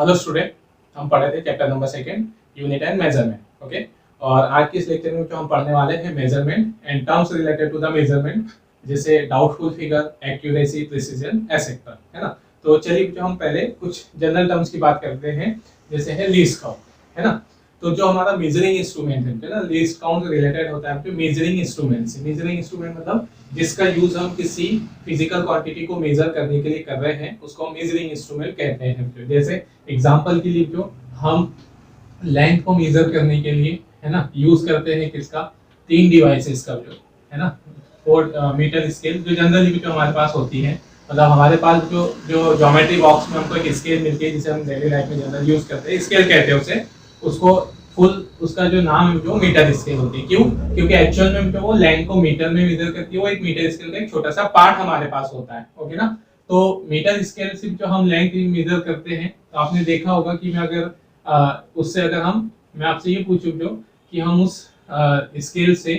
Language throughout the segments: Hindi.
हेलो स्टूडेंट, हम पढ़े थे chapter number second unit and measurement. Okay, और आज के इस लेक्चर में जो हम पढ़ने वाले हैं measurement and terms related to the measurement, जैसे doubtful figure, accuracy, precision etcetera, है ना। तो चलिए जो हम पहले कुछ जनरल टर्म्स की बात करते हैं, जैसे है लीस्ट काउंट, है ना। तो जो हमारा मेजरिंग इंस्ट्रूमेंट है ना, लीस्ट काउंट रिलेटेड होता है मेजरिंग इंस्ट्रूमेंट से। मेजरिंग इंस्ट्रूमेंट मतलब जिसका यूज हम किसी फिजिकल क्वांटिटी को मेजर करने के लिए कर रहे हैं, उसको हम मेजरिंग इंस्ट्रूमेंट कहते हैं। जैसे एग्जांपल के लिए जो हम लेंथ को मेजर करने के लिए, है ना, यूज करते हैं किसका, तीन डिवाइसेस का, जो है ना, 4 मीटर स्केल जो जनरली जो हमारे पास होती है। मतलब हमारे पास जो जो ज्योमेट्री बॉक्स में हमको एक स्केल मिलती है जिसे हम डेली लाइफ में जनरल यूज करते हैं, स्केल कहते हैं उसे। उसको फुल उसका जो नाम है जो मीटर स्केल होती है। क्यों? क्योंकि एक्चुअल में जो वो लेंथ को मीटर में मेजर करती है, वो एक मीटर स्केल का एक छोटा सा पार्ट हमारे पास होता है। ओके ना। तो मीटर स्केल से जो हम लेंथ मेजर करते हैं, तो आपने देखा होगा कि मैं अगर उससे अगर मैं आपसे ये पूछूं जो कि हम उस स्केल से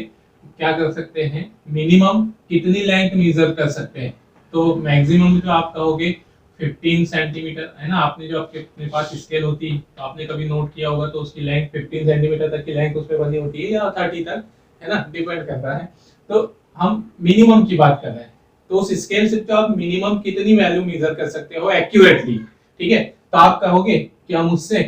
क्या कर सकते हैं, मिनिमम कितनी लेंथ मेजर कर सकते हैं, तो मैक्सिमम जो आप कहोगे 15 सेंटीमीटर, है ना। आपने जो आपके अपने पास स्केल होती है, तो आपने कभी नोट किया होगा, तो उसकी लेंथ 15 सेंटीमीटर तक की लेंथ उस पर बनी होती है, या 30 तक, है ना, डिपेंड करता है। तो हम मिनिमम की बात कर रहे हैं, तो उस स्केल से तो आप मिनिमम कितनी वैल्यू मेजर कर सकते हो एक्यूरेटली, ठीक है। तो आप कहोगे कि हम उससे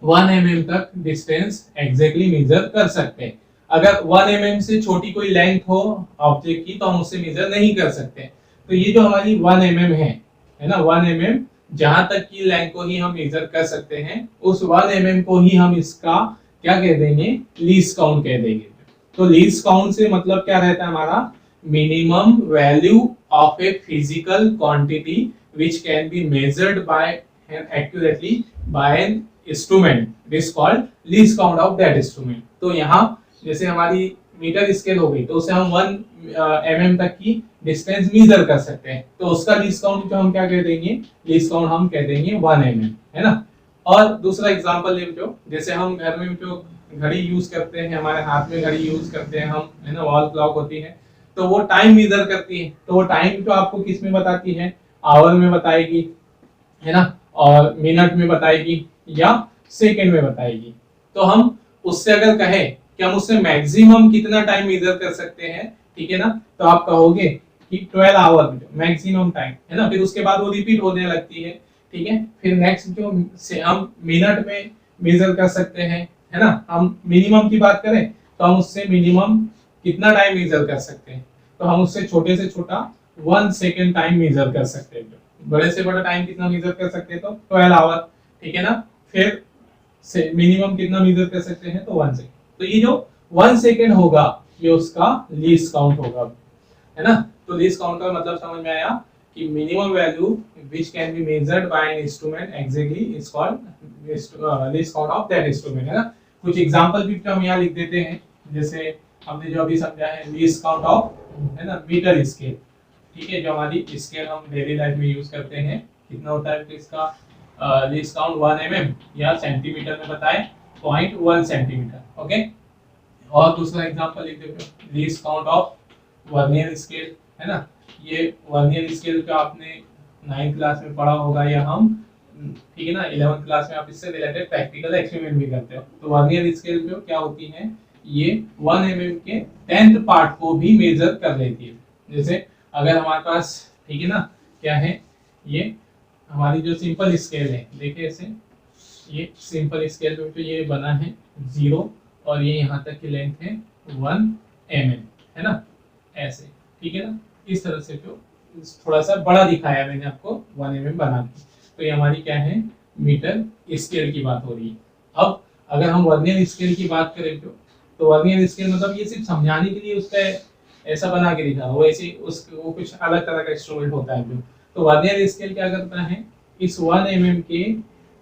1 mm तक डिस्टेंस एग्जैक्टली मेजर कर सकते हैं। अगर 1 mm से छोटी कोई लेंथ हो ऑब्जेक्ट की, तो हम उससे मेजर नहीं कर सकते। तो ये जो हमारी 1 mm है ना, 1 mm जहां तक की लेंथ को ही हम मेजर कर सकते हैं, उस 1 mm को ही हम इसका क्या कह देंगे, लीस्ट काउंट कह देंगे। तो लीस्ट काउंट से मतलब क्या रहता है हमारा, minimum value of a physical quantity which can be measured by accurately by an instrument is called least count of that instrument. तो यहाँ जैसे हमारी मीटर स्केल हो गई, तो उसे हम 1 mm तक की डिस्टेंस मेजर कर सकते हैं, तो उसका लीस्ट काउंट जो हम क्या कह देंगे, लीस्ट काउंट हम कह देंगे 1 mm, है ना। और दूसरा एग्जांपल ले जो, जैसे हम घर में जो घड़ी यूज करते हैं, हमारे हाथ में घड़ी यूज करते हैं हम, है ना, वॉल क्लॉक होती है, तो वो टाइम मेजर करती है। तो वो टाइम जो आपको किस में बताती है, आवर में बताएगी, है ना, और मिनट में बताएगी या सेकंड में बताएगी। तो हम उससे अगर कहे कि हम उससे मैक्सिमम कितना टाइम मेजर कर सकते हैं, ठीक है ना, तो आप कहोगे कि 12 आवर मैक्सिमम टाइम, है ना। फिर उसके बाद वो रिपीट होने लगती है, ठीक है। फिर नेक्स्ट जो से हम मिनट में मेजर कर सकते हैं, है ना। हम मिनिमम की बात करें तो हम उससे मिनिमम कितना टाइम मेजर कर सकते हैं, तो हम उससे छोटे से छोटा 1 सेकेंड टाइम मेजर कर सकते हैं। बड़े से बड़ा टाइम कितना मेजर कर सकते हैं, तो 12 आवर, ठीक है ना। फिर से मिनिमम कितना मेजर कर सकते हैं, तो 1 सेकेंड। तो ये जो 1 सेकेंड होगा, ये उसका लीस्ट काउंट होगा, है ना। तो लीस्ट काउंट का मतलब समझ में आया कि minimum value which can be measured bye an instrument exactly is called least count of that instrument, है ना। कुछ एग्जांपल भी हम यहाँ लिख देते हैं, जैसे हमने जो अभी समझा है लीस्ट काउंट ऑफ, है ना, मीटर स्केल, ठीक है। जो हमारी स्केल हम डेली लाइफ में यूज करते हैं, कितना होता है इसका लीस्ट काउंट 1 mm, या सेंटीमीटर में बताएं 0.1 सेंटीमीटर। ओके। और दूसरा एग्जांपल लिख देते हैं least count of vernier scale, है ना। ये वर्नियर स्केल जो आपने 9th क्लास में पढ़ा होगा, या हम, ठीक है ना, 11th क्लास में आप इससे रिलेटेड प्रैक्टिकल एक्सपेरिमेंट भी करते हो। तो वर्नियर स्केल जो क्या होती है, ये 1 mm के 10th पार्ट को भी मेजर कर लेती है। जैसे अगर हमारे पास, ठीक है ना, क्या है, ये हमारी जो सिंपल स्केल है, देखिए ऐसे, ये सिंपल स्केल जो ये बना है 0, और ये यहाँ तक की लेंथ है 1 mm, है ना, ऐसे, ठीक है ना। इस तरह से जो थोड़ा सा बड़ा दिखाया मैंने आपको 1 mm बना के, तो ये हमारी क्या है, मीटर स्केल की बात हो रही है। अब अगर हम वर्नियर स्केल की बात करें तो वर्नियर स्केल मतलब ये सिर्फ समझाने के लिए उसका ऐसा बना के दिखा, वो ऐसे वो कुछ अलग तरह का इंस्ट्रूमेंट होता है जो। तो वर्नियर स्केल क्या करता है, इस 1 mm के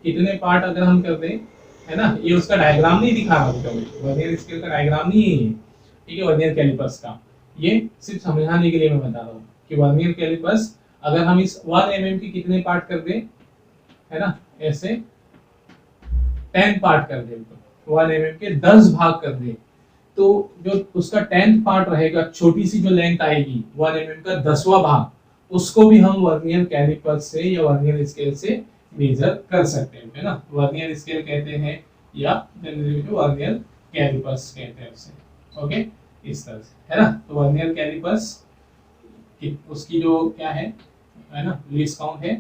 कितने पार्ट अगर हम कर दें, है ना, ये उसका डायग्राम नहीं दिखा रहा हूं, वर्नियर स्केल का डायग्राम नहीं है ये, ठीक है, वर्नियर कैलिपर्स का। ये सिर्फ समझाने के लिए मैं बता रहा हूँ कि वर्नियर कैलिपर्स अगर हम इस 1 mm के कितने पार्ट कर दें, है ना, ऐसे 10 पार्ट कर दें, तो 1 mm के 10 भाग कर दें, तो जो उसका 10th पार्ट रहेगा, छोटी सी जो लेंथ आएगी 1 mm का 10वां भाग, उसको भी हम वर्नियर कैलिपर से या वर्नियर स्केल से मेजर कर सकते हैं, है ना। वर्नियर स्केल कहते हैं या जनरली वर्नियर कैलिपर्स कहते हैं उसे, ओके, इस तरह से, है ना। तो वर्नियर कैलिपर्स उसकी जो क्या है ना, लीस्ट काउंट है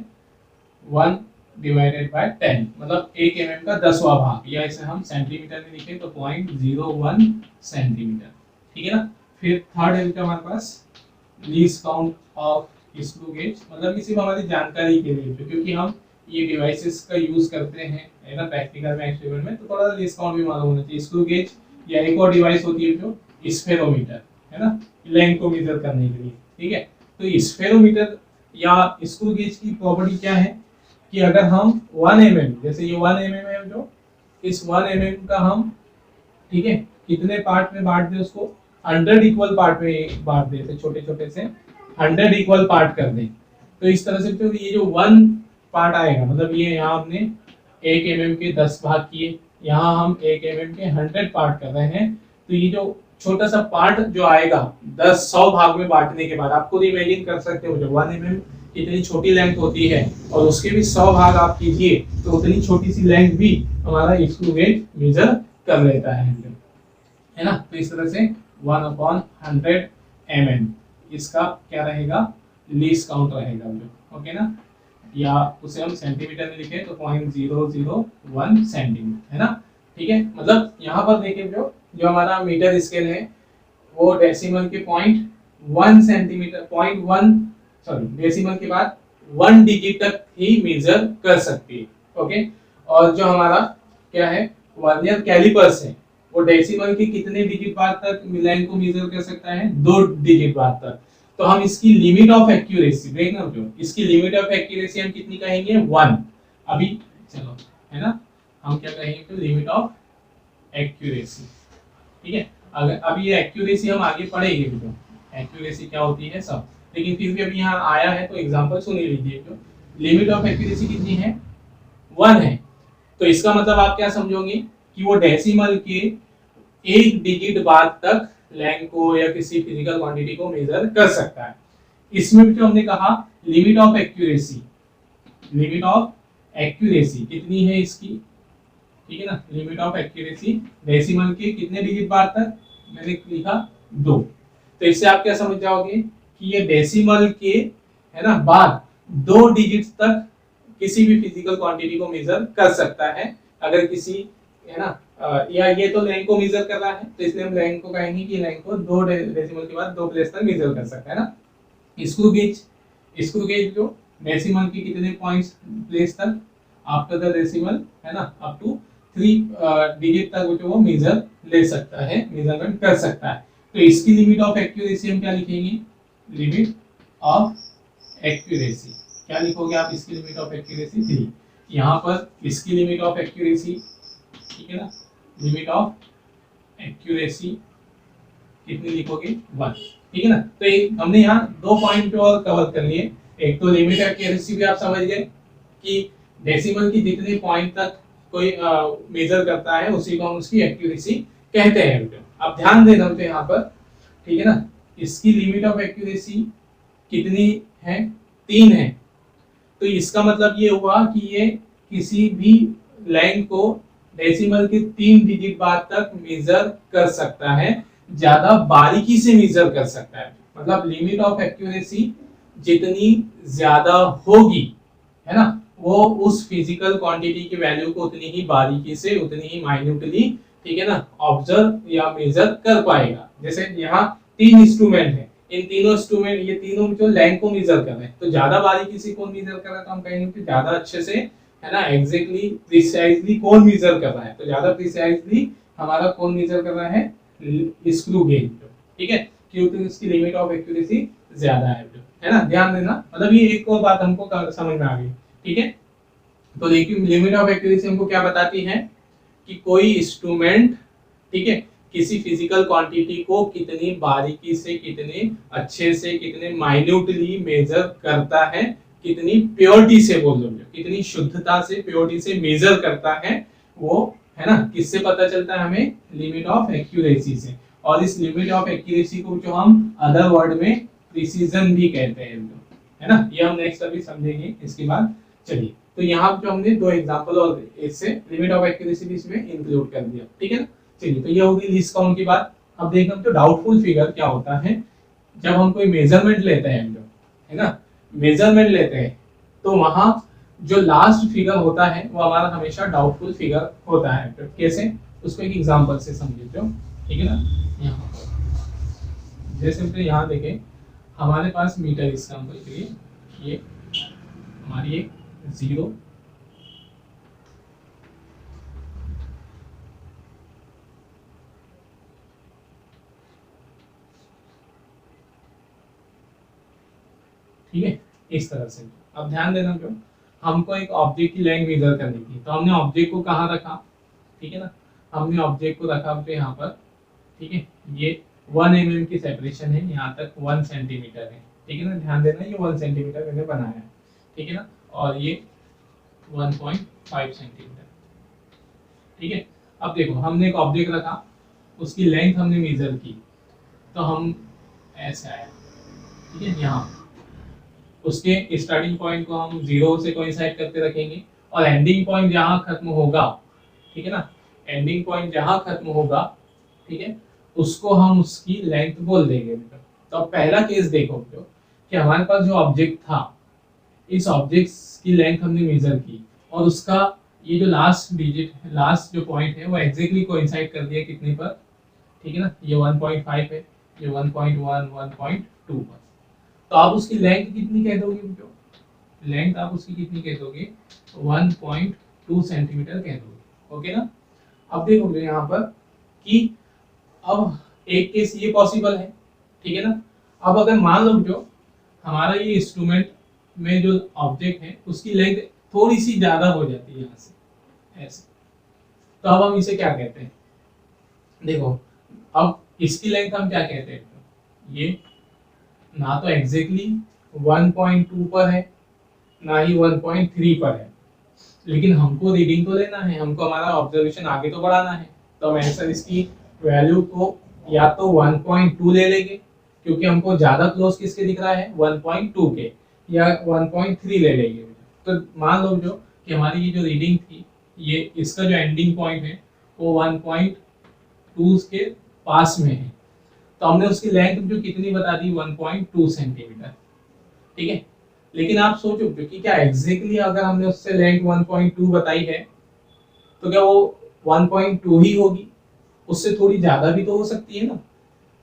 1 डिवाइडेड बाय 10, मतलब 1 mm का 10वां भाग, या इसे हम सेंटीमीटर में लिखें तो 0.01 सेंटीमीटर, ठीक है ना। फिर थर्ड है हमारे पास least count of screw gauge, मतलब ये सिर्फ हमारी जानकारी के लिए, क्योंकि हम ये डिवाइसेस का यूज करते हैं, है ना, प्रैक्टिकल में, एक्सपेरिमेंट में, तो थोड़ा लीस्ट काउंट भी मालूम होना चाहिए। स्क्रू गेज या एक और डिवाइस होती है जो स्फेरोमीटर, है ना, लेंथ को मेजर करने के लिए, ठीक है। तो स्फेरोमीटर या स्क्रू गेज की प्रॉपर्टी क्या है कि अगर हम 1 mm, जैसे ये 1 mm है जो, इस 1 mm का हम, ठीक है, कितने पार्ट में बांट दे, उसको 100 इक्वल पार्ट में बांट देते, छोटे छोटे से 100 इक्वल पार्ट कर दें, तो इस तरह से तो ये जो 1 पार्ट आएगा, मतलब ये यहाँ हमने 1 mm के 10 भाग किए, यहाँ हम 1 mm के 100 पार्ट कर रहे हैं, तो ये जो छोटा सा पार्ट जो आएगा 100 भाग में बांटने के बाद, आप खुद इमेजिन कर सकते हो, जो 1 mm इतनी छोटी लेंथ होती है और उसके भी 100 भाग आप कीजिए, तो उतनी छोटी सी लेंथ भी हमारा स्क्रू गेज मेजर कर लेता है ना। तो इस तरह से 1/100 mm इसका क्या रहेगा, लीस्ट काउंट रहेगा जो, ओके ना, या उसे हम सेंटीमीटर में लिखे तो 0.001 सेंटीमीटर, है ना, ठीक है। मतलब यहाँ पर देखिए जो हमारा मीटर स्केल है वो डेसिमल के 0.1 सेंटीमीटर, 0.1 सॉरी डेसिमल के बाद 1 डिजिट तक ही मेजर कर सकती है, ओके। और जो हमारा क्या है वर्नियर कैलिपर्स है, वो डेसिमल के कितने डिजिट बाद तक लेंथ को मेजर कर सकता है, 2 डिजिट बाद तक। तो हम इसकी लिमिट ऑफ एक्यूरेसी देखना, जो इसकी लिमिट ऑफ एक्यूरेसी हम कितनी कहेंगे, 1। अभी चलो, है ना, हम क्या कहेंगे तो लिमिट ऑफ एक्यूरेसी, ठीक है। अगर अभी ये एक्यूरेसी हम आगे पढ़ेंगे, जो एक्यूरेसी क्या होती है सब, लेकिन फिर भी अभी यहाँ आया है तो एग्जांपल सुन लीजिए। जो लिमिट ऑफ एक्यूरेसी कितनी है, 1 है, तो इसका मतलब आप क्या समझोगे कि वो डेसिमल के 1 डिजिट बाद तक लेंथ को या किसी फिजिकल क्वांटिटी को मेजर कर सकता है। इसमें भी जो हमने कहा limit of accuracy, limit of accuracy कितनी है इसकी, ठीक है ना, लिमिट ऑफ एक्यूरेसी डेसिमल के कितने डिजिट बाद तक, मैंने लिखा 2। तो इससे आप क्या समझ जाओगे कि ये डेसिमल के, है ना, बाद 2 डिजिट तक किसी भी फिजिकल क्वांटिटी को मेजर कर सकता है। अगर किसी, है ना, या ये तो लेंथ को मेजर कर रहा है, तो इसलिए हम लेंथ को कहेंगे कि लेंथ को 2 डेसिमल के बाद 2 प्लेस तक मेजर कर सकता है ना। स्क्रू गेज जो डेसिमल के कितने पॉइंट्स प्लेस तक आफ्टर द डेसिमल, है ना, अप टू 3 डिजिट तक जो वो मेजर ले सकता है, मेजरमेंट कर सकता है। तो इसकी लिमिट ऑफ एक्यूरेसी हम क्या लिखेंगे, लिमिट ऑफ एक्यूरेसी, क्या लिखोगे आप, इसकी लिमिट ऑफ एक्यूरेसी 3। यहाँ पर इसकी लिमिट ऑफ एक्यूरेसी, ठीक है ना, लिमिट ऑफ एक्यूरेसी कितनी लिखोगे, 1, ठीक है ना। तो हमने यहाँ 2 पॉइंट और कवर कर लिए। एक तो लिमिट एक्यूरेसी भी आप समझ गए कि डेसिमल की जितने पॉइंट तक कोई मेजर करता है उसी को हम उसकी एक्यूरेसी कहते हैं। अब ध्यान देना होते यहाँ पर, ठीक है ना, इसकी लिमिट ऑफ एक्यूरेसी कितनी है, 3 है। तो इसका मतलब ये हुआ कि ये किसी भी लाइन को डेसिमल के 3 डिजिट बाद तक मेजर कर सकता है, ज्यादा बारीकी से मेजर कर सकता है। मतलब लिमिट ऑफ एक्यूरेसी जितनी ज्यादा होगी, है ना, वो उस फिजिकल क्वांटिटी की वैल्यू को उतनी ही बारीकी से, उतनी ही माइन्यूटली, ठीक है ना, ऑब्जर्व या मेजर कर पाएगा। जैसे यहाँ 3 इंस्ट्रूमेंट है, इन तीनों इंस्ट्रूमेंट, ये तीनों जो लेंथ को मेजर कर रहे हैं, तो ज्यादा बारीकी से कौन मेजर कर रहा है, तो हम कहेंगे कि ज्यादा अच्छे से, है ना, एग्जैक्टली प्रिसाइजली कौन मेजर कर रहा है, तो ज्यादा प्रिसाइजली हमारा कौन मेजर कर रहा है, स्क्रू गेज, ठीक है, क्योंकि इसकी लिमिट ऑफ एक्यूरेसी ज्यादा है ना। ध्यान देना, मतलब ये एक और बात हमको समझ में आ गई, ठीक है। तो देखिए लिमिट ऑफ एक्यूरेसी हमको क्या बताती है कि कोई इंस्ट्रूमेंट, ठीक है, किसी फिजिकल क्वांटिटी को कितनी बारीकी से, कितने अच्छे से, कितने माइन्यूटली मेजर करता है, कितनी प्योरिटी से, बोल लो कितनी शुद्धता से, प्योरिटी से मेजर करता है, वो, है ना, किससे पता चलता है हमें, लिमिट ऑफ एक्यूरेसी से। और इस लिमिट ऑफ एक्यूरेसी को जो हम अदर वर्ड में प्रिसीजन भी कहते हैं, है ना। ये हम नेक्स्ट अभी समझेंगे इसके बाद। चलिए तो यहाँ पे हमने दो एग्जांपल और इससे लिमिट ऑफ एक्यूरेसी भी इसमें इंक्लूड कर दिया, ठीक है ना। चलिए, तो ये होगी लीस्ट काउंट की बात। अब देखना तो डाउटफुल फिगर क्या होता है। जब हम कोई मेजरमेंट लेते हैं, हम जो है ना मेजरमेंट लेते हैं, तो वहां जो लास्ट फिगर होता है वो हमारा हमेशा डाउटफुल फिगर होता है। तो कैसे, उसको एक एग्जांपल से समझते हो, ठीक है ना। यहाँ जैसे सिंपली यहाँ देखें, हमारे पास मीटर एग्जांपल के लिए ये हमारी एक 0 ठीक है, इस तरह से। अब ध्यान देना, जो हमको एक ऑब्जेक्ट की लेंथ मेजर करनी थी, तो हमने ऑब्जेक्ट को कहाँ रखा, ठीक है ना, हमने ऑब्जेक्ट को रखा पे यहाँ पर, ठीक है। ये 1 mm की सेपरेशन है, यहाँ तक 1 सेंटीमीटर है, ठीक है ना। ध्यान देना, ये 1 सेंटीमीटर मैंने बनाया है, ठीक है ना, और ये 1.5 सेंटीमीटर, ठीक है। अब देखो, हमने एक ऑब्जेक्ट रखा, उसकी लेंथ हमने मेजर की, तो हम ऐसे आया, ठीक है। यहाँ उसके स्टार्टिंग पॉइंट को हम 0 से कोइंसाइड करके रखेंगे, और एंडिंग पॉइंट जहां खत्म होगा, ठीक है ना, एंडिंग पॉइंट जहां खत्म होगा, ठीक है, उसको हम उसकी लेंथ बोल देंगे। तो अब पहला केस देखो जो कि हमारे पास जो ऑब्जेक्ट था, इस ऑब्जेक्ट की लेंथ हमने मेजर की, और उसका ये जो लास्ट डिजिट, लास्ट जो पॉइंट है वो एग्जैक्टली कोइंसाइड कर दिया कितने पर, ठीक है ना, ये 1.5 है, ये 1.1, 1.2 पर। तो आप उसकी लेंथ कितनी कह दोगे, जो लेंथ आप उसकी कितनी कह दोगे, 1.2 सेंटीमीटर कह दोगे, ओके ना। अब देखोगे यहाँ पर कि अब एक केस ये पॉसिबल है, ठीक है ना। अब अगर मान लो जो हमारा ये इंस्ट्रूमेंट में जो ऑब्जेक्ट है उसकी लेंथ थोड़ी सी ज्यादा हो जाती है यहाँ से ऐसे, तो अब हम इसे क्या कहते हैं, देखो अब इसकी लेंथ हम क्या कहते हैं, ये ना तो एग्जैक्टली 1.2 पर है, ना ही 1.3 पर है, लेकिन हमको रीडिंग तो लेना है, हमको हमारा ऑब्जर्वेशन आगे तो बढ़ाना है। तो हम आंसर इसकी वैल्यू को या तो 1.2 ले लेंगे, क्योंकि हमको ज्यादा क्लोज किसके दिख रहा है, 1.2 के, या 1.3 ले लेंगे। तो मान लो जो कि हमारी ये जो रीडिंग थी, ये इसका जो एंडिंग पॉइंट है वो 1.2 के पास में है, तो हमने उसकी लेंथ जो कितनी बता दी, 1.2 सेंटीमीटर, ठीक है। लेकिन आप सोचो कि क्या एग्जैक्टली अगर हमने उससे लेंथ 1.2 बताई है, तो क्या वो 1.2 ही होगी, उससे थोड़ी ज्यादा भी तो हो सकती है ना,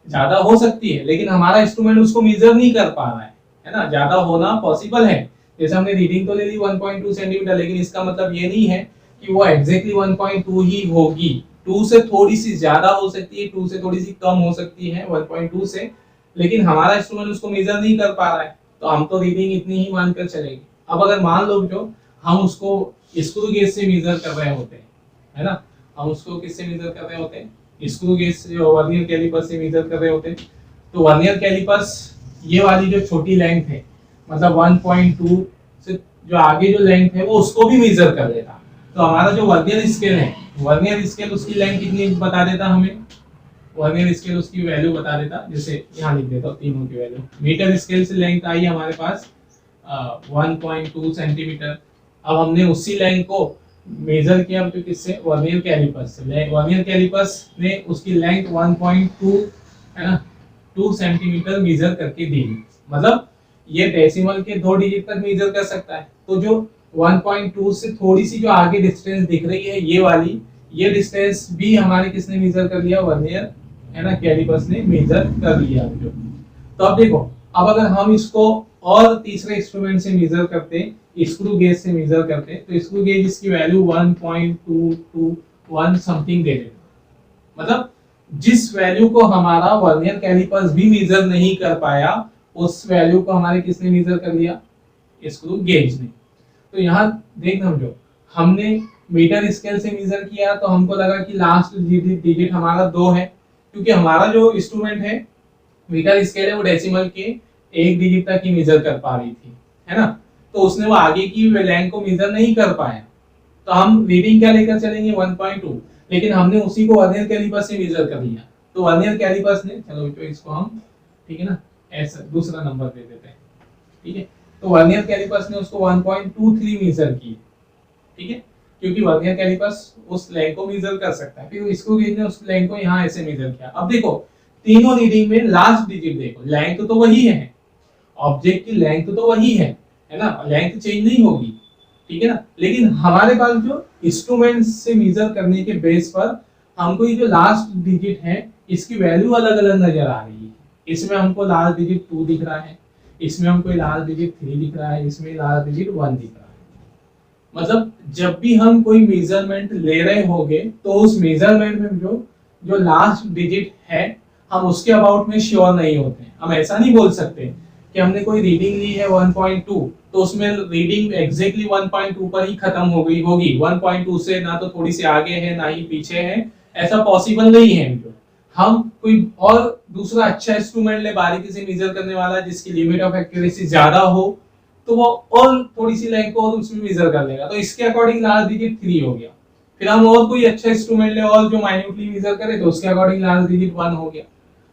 ज्यादा हो सकती है, लेकिन हमारा इंस्ट्रूमेंट उसको मेजर नहीं कर पा रहा है ना, ज्यादा होना पॉसिबल है। जैसे हमने रीडिंग तो ले ली 1.2 सेंटीमीटर, लेकिन इसका मतलब ये नहीं है कि वो एग्जैक्टली 1.2 ही होगी, 2 से थोड़ी सी ज्यादा हो सकती है, 2 से थोड़ी सी कम हो सकती है 1.2 से, लेकिन हमारा इंस्ट्रूमेंट उसको मेजर नहीं कर पा रहा है, तो हम तो रीडिंग इतनी ही मानकर चलेंगे। अब अगर मान लो जो हम उसको स्क्रू गेज से मेजर कर रहे होते हैं, है ना, हम उसको किससे मेजर कर रहे होते हैं, स्क्रू गेज से, वर्नियर कैलिपर से मेजर कर रहे होते हैं, तो वर्नियर कैलिपर्स ये वाली जो छोटी लेंथ है, मतलब 1.2 से जो आगे जो लेंथ है वो उसको भी मेजर कर लेता। तो हमारा जो वर्नियर स्केल है, वर्नियर स्केल उसकी लेंथ कितनी बता देता हमें, वर्नियर स्केल उसकी वैल्यू बता देता, जैसे यहाँ लिख देता हूँ तीनों की वैल्यू। मीटर स्केल से लेंथ आई हमारे पास 1.2 सेंटीमीटर। अब हमने उसी लेंथ को मेजर किया तो किससे, वर्नियर कैलिपर्स से। वर्नियर कैलिपर्स ने उसकी लेंथ 1.2 है ना 2 सेंटीमीटर मेजर करके दी, मतलब ये डेसिमल के 2 डिजिट तक मेजर कर सकता है। तो जो 1.2 से थोड़ी सी जो आगे डिस्टेंस दिख रही है ये वाली, ये डिस्टेंस भी हमारे किसने मेजर कर लिया, वर्नियर है ना कैलिपर्स ने मेजर कर लिया जो। तो अब देखो, अब अगर हम इसको और तीसरे इंस्ट्रूमेंट से मेजर करते, स्क्रू गेज से मेजर करते, तो स्क्रू गेज इसकी वैल्यू 1.221 समथिंग दे देगा, मतलब जिस वैल्यू को हमारा वर्नियर कैलिपर्स भी मेजर नहीं कर पाया, उस वैल्यू को हमारे किसने मेजर कर लिया, स्क्रू गेज ने। तो यहाँ देखना जो हमने मीटर स्केल से मेजर किया, तो हमको लगा कि लास्ट डिजिट हमारा 2 है, क्योंकि हमारा जो इंस्ट्रूमेंट है मीटर स्केल है वो डेसिमल के 1 डिजिट तक ही मेजर कर पा रही थी, है ना, तो उसने वो आगे की लेंथ को मेजर नहीं कर पाया, तो हम रीडिंग क्या लेकर चलेंगे 1.2, लेकिन हमने उसी को वर्नियर कैलिपर्स से मेजर कर लिया, तो वर्नियर कैलिपर्स ने, चलो तो इसको हम ठीक है ना ऐसा दूसरा नंबर दे देते हैं, ठीक है, तो वर्नियर कैलिपर्स ने उसको 1.23 मेजर की, ठीक है, क्योंकि वर्नियर कैलिपर्स उस लेंथ को मेजर कर सकता है। फिर इसको गेज ने उस लेंथ को यहाँ ऐसे मेजर किया। अब देखो तीनों रीडिंग में लास्ट डिजिट देखो, लेंथ तो वही है, ऑब्जेक्ट की लेंथ तो वही है ना, लेंथ चेंज नहीं होगी, ठीक है ना, लेकिन हमारे पास जो इंस्ट्रूमेंट से मेजर करने के बेस पर हमको ये जो लास्ट डिजिट है इसकी वैल्यू अलग अलग नजर आ रही है। इसमें हमको लास्ट डिजिट 2 दिख रहा है, इसमें हमको लास्ट डिजिट 3 दिख रहा है, इसमें लास्ट डिजिट 1 दिख रहा है। मतलब जब भी हम कोई मेजरमेंट ले रहे होंगे तो उस मेजरमेंट में जो जो लास्ट डिजिट है हम उसके अबाउट में श्योर नहीं होते। हम ऐसा नहीं बोल सकते कि हमने कोई रीडिंग ली है 1.2 तो उसमें रीडिंग एग्जैक्टली 1.2 पर ही खत्म हो गई होगी, 1.2 से ना तो थोड़ी सी आगे है ना ही पीछे है, ऐसा पॉसिबल नहीं है। जो हम कोई और दूसरा अच्छा इंस्ट्रूमेंट ले बारीकी से मेजर करने वाला जिसकी लिमिट ऑफ एक्यूरेसी ज्यादा हो तो वो और थोड़ी सी लाइन को और उसमें मेजर कर लेगा, तो इसके अकॉर्डिंग लास्ट डिजिट 3 हो गया। फिर हम और कोई अच्छा इंस्ट्रूमेंट ले और जो माइन्यूटली मेजर करे तो उसके अकॉर्डिंग लास्ट डिजिट 1 हो गया।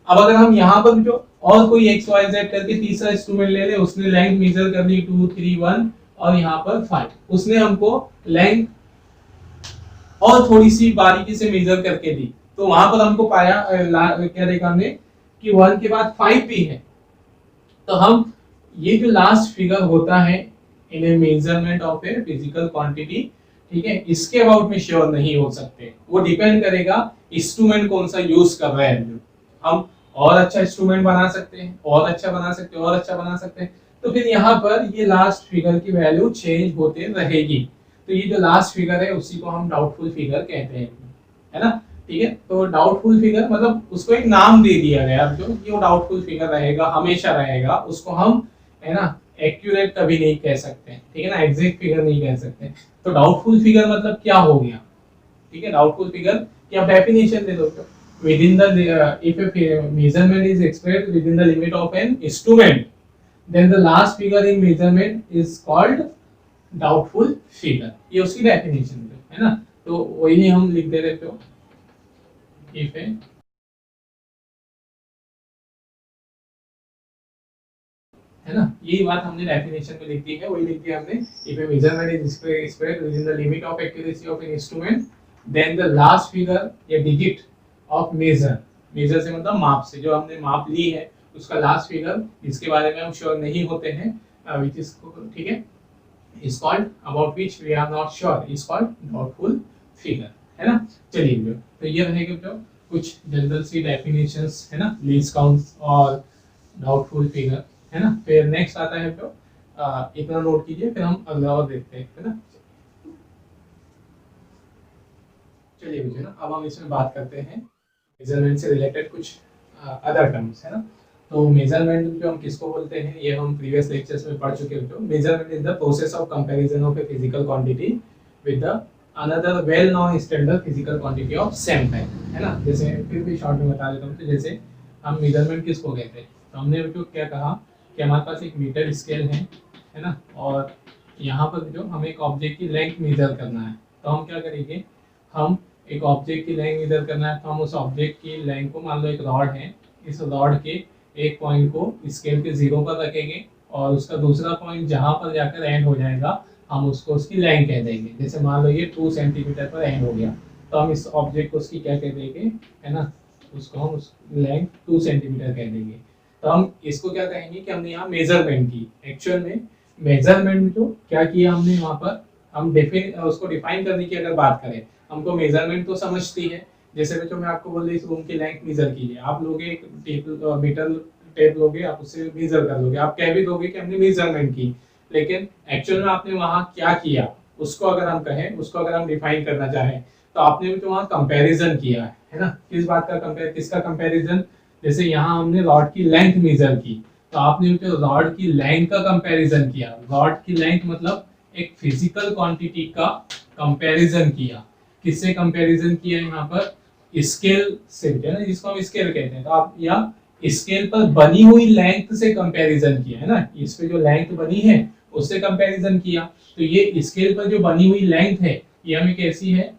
अब अगर हम यहाँ पर जो और कोई एक्स वाई जेड करके तीसरा इंस्ट्रूमेंट ले ले, उसने लेंथ मेजर कर ली 2 3 1 और यहाँ पर 5, उसने हमको लेंथ और थोड़ी सी बारीकी से मेजर करके दी, तो वहां पर हमको पाया क्या देखा हमने कि 1 के बाद 5 भी है। तो हम ये जो लास्ट फिगर होता है in a measurement of a physical quantity, ठीक है, इसके अबाउट में श्योर नहीं हो सकते। वो डिपेंड करेगा इंस्ट्रूमेंट कौन सा यूज कर रहे हैं। हम और अच्छा इंस्ट्रूमेंट बना सकते हैं, और अच्छा बना सकते हैं, और अच्छा बना सकते हैं, तो फिर यहाँ पर ये लास्ट फिगर की वैल्यू चेंज होते रहेगी। तो ये जो लास्ट फिगर है उसी को हम डाउटफुल फिगर कहते हैं, है ना, ठीक है। तो डाउटफुल फिगर मतलब उसको एक नाम दे दिया गया, जो ये डाउटफुल फिगर रहेगा, हमेशा रहेगा, उसको हम, है ना, एक्यूरेट कभी नहीं कह सकते, ठीक है ना, एग्जैक्ट फिगर नहीं कह सकते। तो डाउटफुल फिगर मतलब क्या हो गया, ठीक है, डाउटफुल फिगर की आप डेफिनेशन दे दो, within the if a measurement is expressed within the limit of an instrument then the last figure in measurement is called doubtful figure। ये उसकी डेफिनेशन है ना, तो वही हम लिख दे रहे थे if a है ना, यही बात हमने डेफिनेशन में लिख दी है, वही लिख दिया हमने। if a measurement is expressed within the limit of accuracy of an instrument then the last figure या digit ऑफ मेजर, मेजर से मतलब माप से, जो हमने माप ली है उसका लास्ट फिगर जिसके बारे में हम श्योर नहीं होते हैं, व्हिच इज, ठीक है, is called about which we are not sure is called doubtful figure, है ना। चलिए तो ये रहेगा जो कुछ जनरल सी डेफिनेशंस, है ना, लीस्ट काउंट्स और डाउटफुल फिगर, है ना। फिर नेक्स्ट आता है जो इतना नोट कीजिए, फिर हम अगला और देखते हैं, है ना। चलिए बच्चों ना अब हम इसमें बात करते हैं मेजरमेंट से रिलेटेड कुछ अदर टर्म्स, है ना। तो मेजरमेंट जो हम किसको बोलते हैं ये हम प्रीवियस लेक्चर्स में पढ़ चुके हैं। Measurement is the process of comparison of a physical quantity with the another well known standard physical quantity of same type, है ना। जैसे फिर भी शॉर्ट में बता देता हूँ, तो जैसे हम मेजरमेंट किसको कहते हैं, तो हमने जो क्या कहा कि हमारे पास एक मीटर स्केल है ना, और यहाँ पर जो हमें एक ऑब्जेक्ट की लेंथ मेजर करना है, तो हम क्या करेंगे, हम एक ऑब्जेक्ट की लेंथ मेजर करना है तो हम उस ऑब्जेक्ट की लेंथ को, मान लो एक रॉड है, इस रॉड के एक पॉइंट को स्केल के 0 पर रखेंगे और उसका दूसरा पॉइंट जहां पर जाकर एंड हो जाएगा हम उसको उसकी लेंथ कह देंगे। जैसे मान लो ये 2 सेंटीमीटर पर एंड हो गया तो हम इस ऑब्जेक्ट को उसकी क्या कह देंगे, है ना, उसको हम उस लेंथ 2 सेंटीमीटर कह देंगे। तो हम इसको क्या कहेंगे कि हमने यहाँ मेजरमेंट की। एक्चुअल में मेजरमेंट जो क्या किया हमने वहाँ पर, हम उसको डिफाइन करने की अगर बात करें, हमको मेजरमेंट तो समझती है। जैसे बच्चों मैं आपको बोल रही इस रूम की लेंथ मेजर कीजिए, आप लोगे एक मीटर टेप लोगे, आप उससे मेजर कर लोगे, आप कह भी दोगे कि हमने मेजरमेंट की, लेकिन एक्चुअल में आपने वहां क्या किया उसको अगर हम कहें, उसको अगर हम डिफाइन करना चाहें तो आपने तो वहां कंपैरिजन किया है ना। किस बात का किसका कंपैरिजन, जैसे यहाँ हमने रॉड की लेंथ मेजर की तो आपने तो रॉड की लेंथ का कंपैरिजन किया। रॉड की लेंथ मतलब एक फिजिकल क्वांटिटी का कंपैरिजन किया। किससे कंपैरिजन किया यहाँ पर, स्केल से, है ना, जिसको हम स्केल कहते हैं। तो आप या स्केल पर बनी हुई लेंथ से कंपैरिजन किया, है ना, इस पे जो लेंथ बनी है उससे कंपैरिजन किया। तो ये स्केल पर जो बनी हुई लेंथ है ये हमें कैसी है,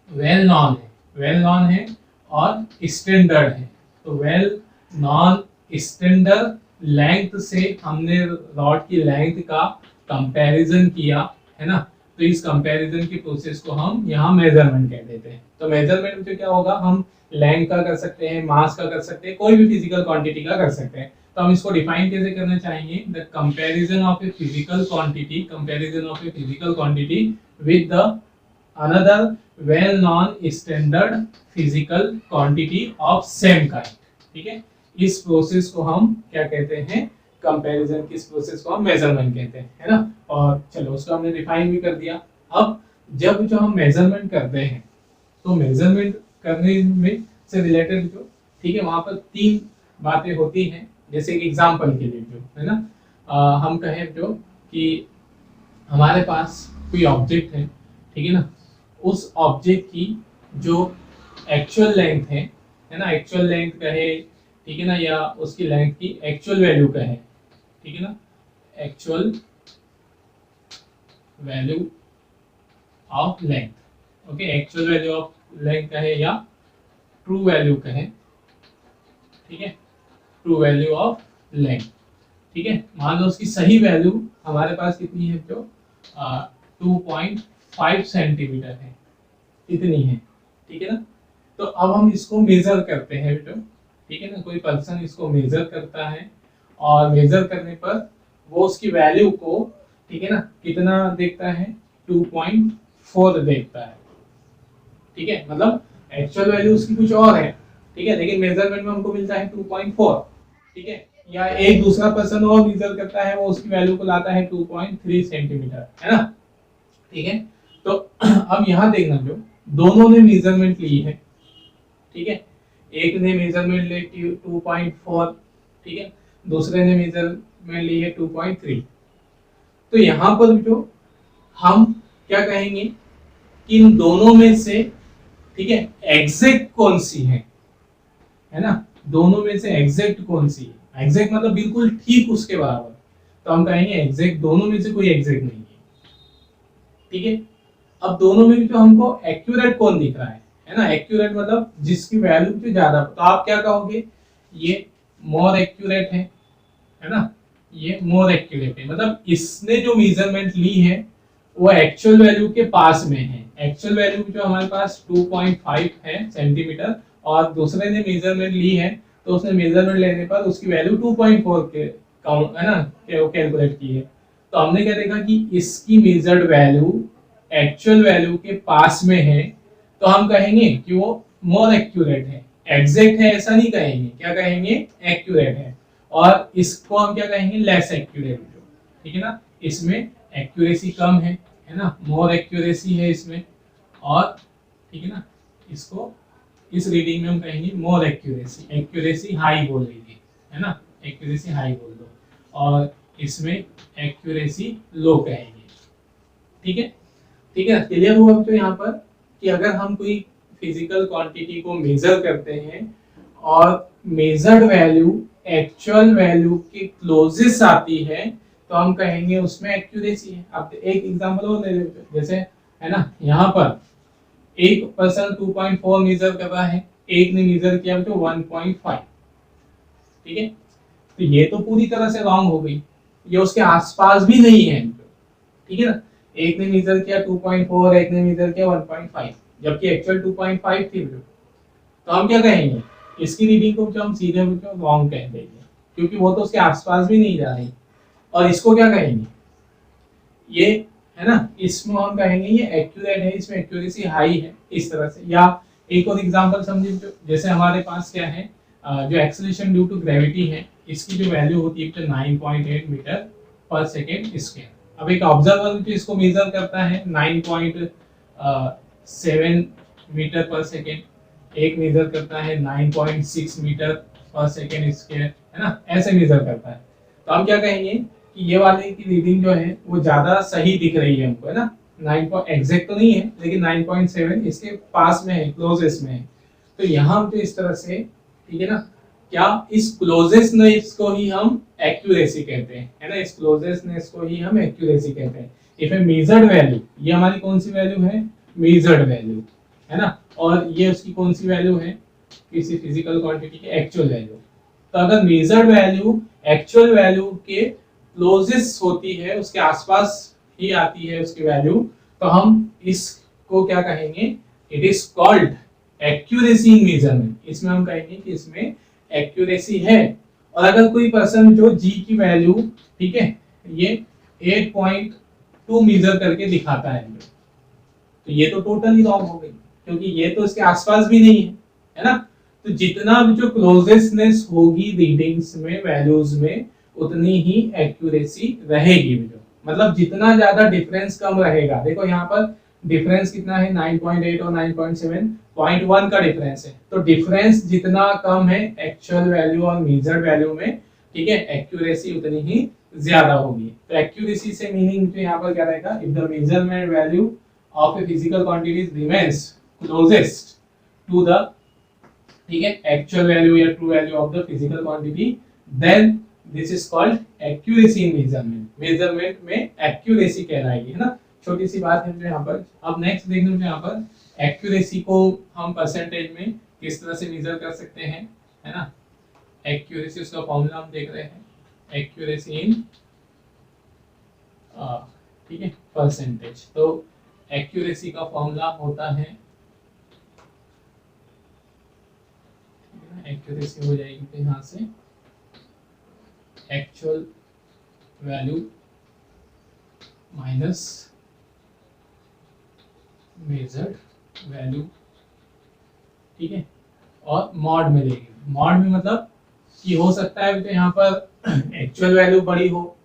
वेल नॉन है, वेल नॉन है और स्टैंडर्ड है। तो वेल नॉन स्टैंडर्ड लेंथ से हमने रॉड की लेंथ का कंपैरिजन किया, है ना, तो इस कंपैरिजन की प्रोसेस को हम यहाँ मेजरमेंट कह देते हैं। तो मेजरमेंट में क्या होगा, हम लेंथ का कर सकते हैं, मास का कर सकते हैं, कोई भी फिजिकल क्वांटिटी का कर सकते हैं। तो हम इसको डिफाइन कैसे करना चाहेंगे, the comparison of a physical quantity, comparison of a physical quantity with the another well non standard physical quantity of same kind. ठीक है, इस प्रोसेस को हम क्या कहते हैं, कंपैरिजन की इस प्रोसेस को हम मेजरमेंट कहते हैं, है ना। और चलो उसको हमने डिफाइन भी कर दिया। अब जब जो हम मेजरमेंट करते हैं, तो मेजरमेंट करने में से रिलेटेड जो, ठीक है, वहां पर तीन बातें होती हैं। जैसे एक एग्जांपल के लिए जो है ना, हम कहें जो कि हमारे पास कोई ऑब्जेक्ट है, ठीक है ना, उस ऑब्जेक्ट की जो एक्चुअल लेंथ है ना, एक्चुअल लेंथ कहे, ठीक है ना, या उसकी लेंथ की एक्चुअल वैल्यू कहे, ठीक है ना, actual value of length, okay, actual value of length कहे या ट्रू वैल्यू कहे, ठीक है, ट्रू वैल्यू ऑफ लेंथ, ठीक है। मान लो उसकी सही वैल्यू हमारे पास कितनी है, जो 2.5 सेंटीमीटर है, इतनी है, ठीक है ना। तो अब हम इसको मेजर करते हैं बेटो, ठीक है ना, कोई पर्सन इसको मेजर करता है और मेजर करने पर वो उसकी वैल्यू को, ठीक है ना, कितना देखता है, 2.4 देखता है, ठीक है, मतलब एक्चुअल वैल्यू उसकी कुछ और है, ठीक है, लेकिन मेजरमेंट में हमको मिलता है 2.4, ठीक है। या एक दूसरा पर्सन और मेजर करता है, वो उसकी वैल्यू को लाता है 2.3 सेंटीमीटर, है ना, ठीक है। तो अब यहाँ देखना, जो दोनों ने मेजरमेंट ली है, ठीक है, एक ने मेजरमेंट ली 2.4, ठीक है, दूसरे ने मेजरमेंट ली है 2.3। तो यहाँ पर जो हम क्या कहेंगे कि इन दोनों में से, ठीक है, एग्जैक्ट कौन सी है ना, दोनों में से एग्जैक्ट कौन सी है, एग्जैक्ट मतलब बिल्कुल ठीक उसके बराबर, तो हम कहेंगे एग्जैक्ट, दोनों में से कोई एग्जैक्ट नहीं है, ठीक है। अब दोनों में जो हमको एक्यूरेट कौन दिख रहा है ना, एक्यूरेट मतलब जिसकी वैल्यू जो ज्यादा, तो आप क्या कहोगे, ये मोर एक्यूरेट है ना, ये मोर एक्यूरेट है, मतलब इसने जो मेजरमेंट ली है वो एक्चुअल वैल्यू के पास में है। एक्चुअल वैल्यू जो हमारे पास 2.5 है सेंटीमीटर, और दूसरे ने मेजरमेंट ली है, तो उसने मेजरमेंट लेने पर उसकी वैल्यू 2.4 के काउंट, है ना, कैलकुलेट की है। तो हमने क्या देखा कि इसकी मेजर्ड वैल्यू एक्चुअल वैल्यू के पास में है, तो हम कहेंगे कि वो मोर एक्यूरेट है। एग्जैक्ट है ऐसा नहीं कहेंगे, क्या कहेंगे, एक्यूरेट है। और इसको हम क्या कहेंगे, लेस एक्यूरेट, ठीक है ना, इसमें एक्यूरेसी कम है ना, मोर एक्यूरेसी है इसमें, और ठीक है ना, इसको इस रीडिंग में हम कहेंगे मोर एक्यूरेसी, एक्यूरेसी हाई बोल लीजिए, है ना, एक्यूरेसी हाई बोल दो, और इसमें एक्यूरेसी लो कहेंगे, ठीक है, ठीक है, क्लियर हुआ तो यहाँ पर कि अगर हम कोई फिजिकल क्वांटिटी को मेजर करते हैं और मेजर्ड वैल्यू एक्चुअल वैल्यू के क्लोजेस्ट आती है, तो हम कहेंगे उसमें एक्यूरेसी है। अब एक एग्जांपल और ले लेते हैं, जैसे है ना, यहाँ पर एक पर्सन 2.4 मेजर कर रहा है, एक ने मेजर किया तो 1.5, ठीक है, तो ये तो पूरी तरह से रॉन्ग हो गई, ये उसके आसपास भी नहीं है, ठीक है ना। एक ने मेजर किया 2.4, एक ने मेजर किया 1.5, जबकि एक्चुअल 2.5 थी, तो हम क्या कहेंगे, इसकी रीडिंग को जो हम सीधे रॉन्ग कह देंगे, क्योंकि वो तो उसके आसपास भी नहीं जा रही। और इसको क्या कहेंगे, ये है ना, इसमें हम कहेंगे ये एक्यूरेट है, इसमें एक्यूरेसी हाई है, इस तरह से। या एक और एग्जांपल समझिए, जैसे हमारे पास क्या है, जो एक्सेलरेशन ड्यू टू ग्रेविटी है, इसकी जो वैल्यू होती है 9.8 मीटर पर सेकेंड स्क्वायर। अब एक ऑब्जर्वर जो इसको मेजर करता है 9.7 मीटर पर सेकेंड, एक मेजर करता है 9.6 मीटर पर सेकेंड स्क्वायर, है ना, ऐसे मेजर करता है। तो हम क्या कहेंगे कि ये वाले की रीडिंग जो है वो ज्यादा सही दिख रही है हमको, है ना, 9 एग्जैक्ट तो नहीं है, लेकिन 9.7 इसके पास में है, क्लोजेस्ट में है। तो यहाँ हम तो इस तरह से, ठीक है ना, क्या इस क्लोजेस्टनेस को ही हम एक्यूरेसी कहते हैं, है ना, इस क्लोजेस्टनेस को ही हम एक्यूरेसी कहते हैं। इफ ए मेजर्ड वैल्यू, ये हमारी कौन सी वैल्यू है, मेजर्ड वैल्यू, है ना, और ये उसकी कौन सी वैल्यू है, किसी फिजिकल क्वांटिटी की एक्चुअल वैल्यू। तो अगर मेजर्ड वैल्यू एक्चुअल वैल्यू के क्लोजेस्ट होती है, उसके आसपास ही आती है उसकी वैल्यू, तो हम इसको क्या कहेंगे, it is called accuracy in measurement. इसमें हम कहेंगे कि इसमें एक्यूरेसी है। और अगर कोई पर्सन जो जी की वैल्यू, ठीक है, ये 8.2 मेजर करके दिखाता है, तो ये तो टोटली रॉन्ग हो गई, क्योंकि ये तो इसके आसपास भी नहीं है ना। तो जितना जो क्लोजेस्टनेस होगी रीडिंग्स में, वैल्यूज में, उतनी ही एक्यूरेसी रहेगी। जो मतलब जितना ज्यादा डिफरेंस कम रहेगा, देखो यहाँ पर डिफरेंस कितना है, 9.8 और 9.7, 0.1 का डिफरेंस है। तो डिफरेंस जितना कम है एक्चुअल वैल्यू और मेजर्ड वैल्यू में, ठीक है, एक्यूरेसी उतनी ही ज्यादा होगी। तो एक्यूरेसी से मीनिंग जो यहाँ पर क्या रहेगा, if the measurement value of a physical quantity remains closest to the, ठीक है, एक्चुअल वैल्यू या true value of the physical quantity, then this is called accuracy in measurement. Measurement में एक्यूरेसी कहलाएगी, है ना। छोटी सी बात है जो यहाँ पर। अब नेक्स्ट देखने में यहाँ पर एक्यूरेसी को हम परसेंटेज में किस तरह से मेजर कर सकते हैं, है ना। एक्यूरेसी, उसका फॉर्मूला हम देख रहे हैं, एक्यूरेसी इन, ठीक है, परसेंटेज। तो एक्यूरेसी का फॉर्मूला होता है, एक्यूरेसी हो जाएगी तो यहाँ से actual value minus measured value, ठीक है, और मॉड में लेंगे। मॉड में मतलब कि हो सकता है तो यहाँ पर एक्चुअल वैल्यू बड़ी हो